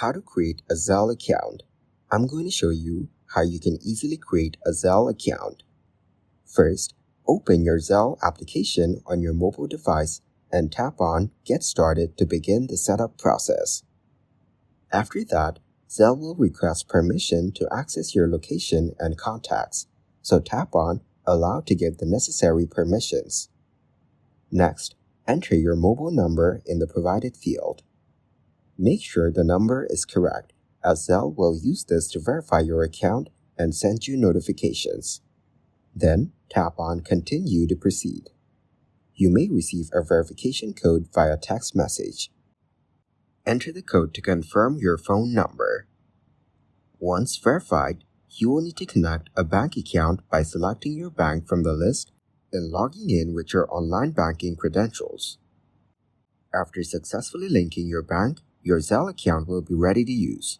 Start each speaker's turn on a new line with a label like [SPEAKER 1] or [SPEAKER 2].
[SPEAKER 1] How to create a Zelle account. I'm going to show you how you can easily create a Zelle account. First, open your Zelle application on your mobile device and tap on Get Started to begin the setup process. After that, Zelle will request permission to access your location and contacts, so tap on Allow to give the necessary permissions. Next, enter your mobile number in the provided field. Make sure the number is correct, as Zelle will use this to verify your account and send you notifications. Then, tap on Continue to proceed. You may receive a verification code via text message. Enter the code to confirm your phone number. Once verified, you will need to connect a bank account by selecting your bank from the list and logging in with your online banking credentials. After successfully linking your bank, your Zelle account will be ready to use.